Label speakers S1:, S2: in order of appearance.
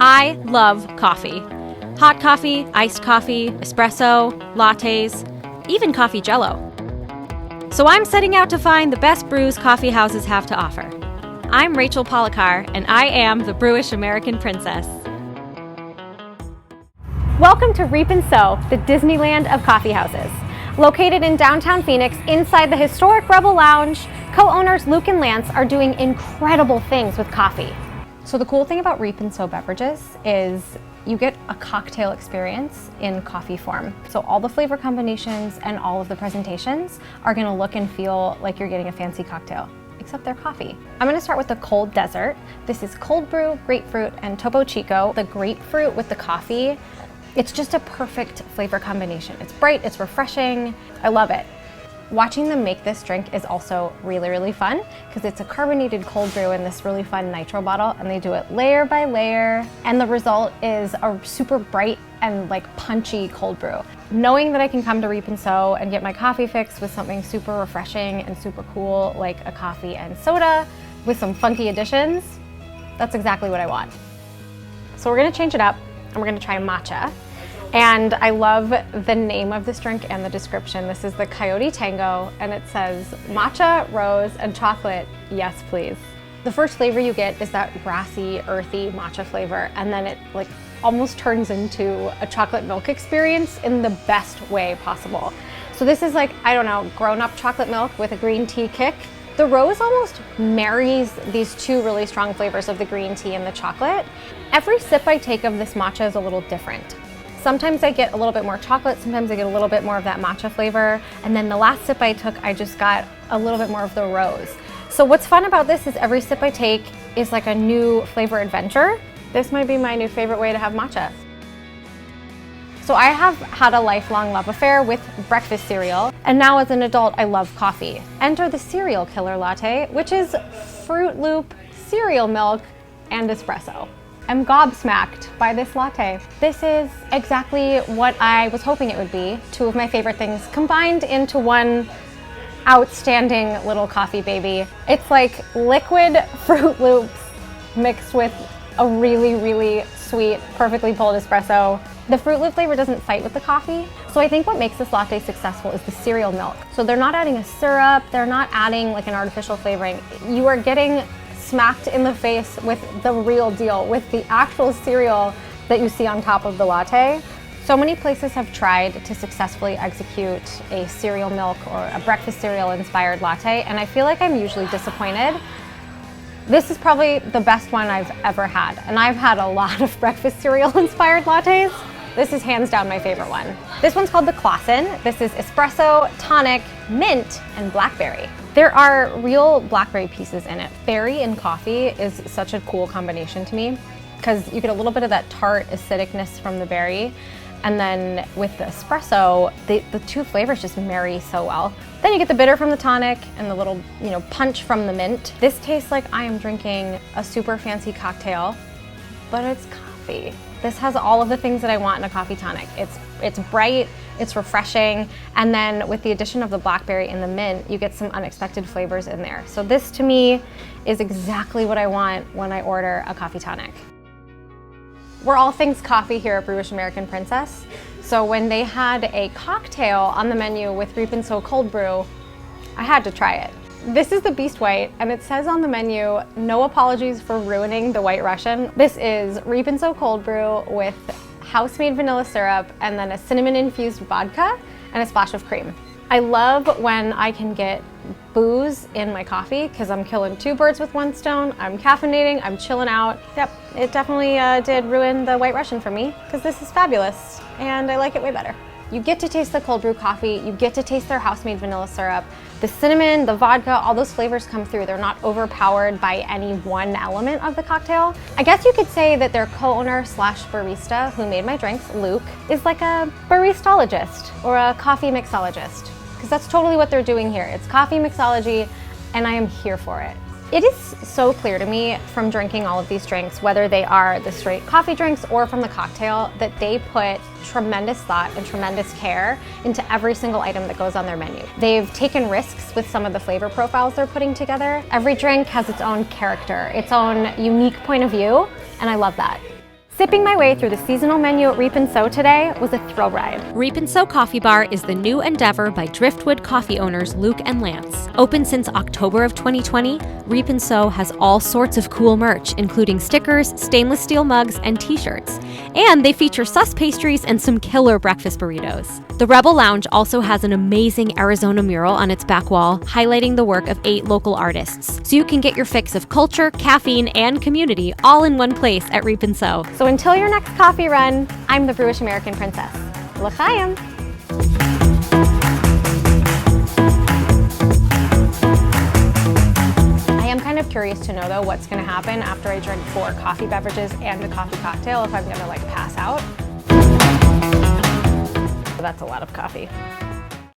S1: I love coffee. Hot coffee, iced coffee, espresso, lattes, even coffee jello. So I'm setting out to find the best brews coffee houses have to offer. I'm Rachel Policar, and I am the Brewish American Princess. Welcome to Reap and Sow, the Disneyland of coffee houses. Located in downtown Phoenix, inside the historic Rebel Lounge, co-owners Luke and Lance are doing incredible things with coffee. So the cool thing about Reap and Sow beverages is you get a cocktail experience in coffee form. So all the flavor combinations and all of the presentations are gonna look and feel like you're getting a fancy cocktail, except they're coffee. I'm gonna start with the cold desert. This is cold brew, grapefruit, and Topo Chico. The grapefruit with the coffee, it's just a perfect flavor combination. It's bright, it's refreshing, I love it. Watching them make this drink is also really, really fun because it's a carbonated cold brew in this really fun nitro bottle, and they do it layer by layer, and the result is a super bright and like punchy cold brew. Knowing that I can come to Reap and Sow and get my coffee fix with something super refreshing and super cool like a coffee and soda with some funky additions, that's exactly what I want. So we're gonna change it up and we're gonna try matcha. And I love the name of this drink and the description. This is the Coyote Tango, and it says matcha, rose, and chocolate, yes please. The first flavor you get is that grassy, earthy matcha flavor, and then it like almost turns into a chocolate milk experience in the best way possible. So this is like, I don't know, grown-up chocolate milk with a green tea kick. The rose almost marries these two really strong flavors of the green tea and the chocolate. Every sip I take of this matcha is a little different. Sometimes I get a little bit more chocolate, sometimes I get a little bit more of that matcha flavor, and then the last sip I took, I just got a little bit more of the rose. So what's fun about this is every sip I take is like a new flavor adventure. This might be my new favorite way to have matcha. So I have had a lifelong love affair with breakfast cereal, and now as an adult, I love coffee. Enter the cereal killer latte, which is Fruit Loop, cereal milk, and espresso. I'm gobsmacked by this latte. This is exactly what I was hoping it would be. Two of my favorite things combined into one outstanding little coffee baby. It's like liquid Fruit Loops mixed with a really, really sweet, perfectly pulled espresso. The Fruit Loop flavor doesn't fight with the coffee, so I think what makes this latte successful is the cereal milk. So they're not adding a syrup, they're not adding like an artificial flavoring. You are getting smacked in the face with the real deal, with the actual cereal that you see on top of the latte. So many places have tried to successfully execute a cereal milk or a breakfast cereal inspired latte, and I feel like I'm usually disappointed. This is probably the best one I've ever had, and I've had a lot of breakfast cereal inspired lattes. This is hands down my favorite one. This one's called the Clausen. This is espresso, tonic, mint, and blackberry. There are real blackberry pieces in it. Berry and coffee is such a cool combination to me because you get a little bit of that tart acidicness from the berry, and then with the espresso, the two flavors just marry so well. Then you get the bitter from the tonic and the little, punch from the mint. This tastes like I am drinking a super fancy cocktail, but it's coffee. This has all of the things that I want in a coffee tonic. It's bright, it's refreshing, and then with the addition of the blackberry and the mint, you get some unexpected flavors in there. So this to me is exactly what I want when I order a coffee tonic. We're all things coffee here at Brewish American Princess. So when they had a cocktail on the menu with Reap and Sow cold brew, I had to try it. This is the Beast White, and it says on the menu, no apologies for ruining the White Russian. This is Reap and Sow cold brew with house-made vanilla syrup and then a cinnamon-infused vodka and a splash of cream. I love when I can get booze in my coffee because I'm killing two birds with one stone. I'm caffeinating, I'm chilling out. Yep, it definitely did ruin the White Russian for me because this is fabulous and I like it way better. You get to taste the cold brew coffee, you get to taste their house-made vanilla syrup. The cinnamon, the vodka, all those flavors come through. They're not overpowered by any one element of the cocktail. I guess you could say that their co-owner slash barista who made my drinks, Luke, is like a baristologist or a coffee mixologist, because that's totally what they're doing here. It's coffee mixology, and I am here for it. It is so clear to me from drinking all of these drinks, whether they are the straight coffee drinks or from the cocktail, that they put tremendous thought and tremendous care into every single item that goes on their menu. They've taken risks with some of the flavor profiles they're putting together. Every drink has its own character, its own unique point of view, and I love that. Sipping my way through the seasonal menu at Reap & Sow today was a thrill ride. Reap & Sow Coffee Bar is the new endeavor by Driftwood coffee owners Luke and Lance. Open since October of 2020, Reap & Sow has all sorts of cool merch, including stickers, stainless steel mugs, and t-shirts. And they feature sus pastries and some killer breakfast burritos. The Rebel Lounge also has an amazing Arizona mural on its back wall, highlighting the work of 8 local artists. So you can get your fix of culture, caffeine, and community all in one place at Reap & Sow. So until your next coffee run, I'm the Brewish American Princess. L'chaim! I am kind of curious to know though what's going to happen after I drink 4 coffee beverages and a coffee cocktail, if I'm going to like pass out. That's a lot of coffee.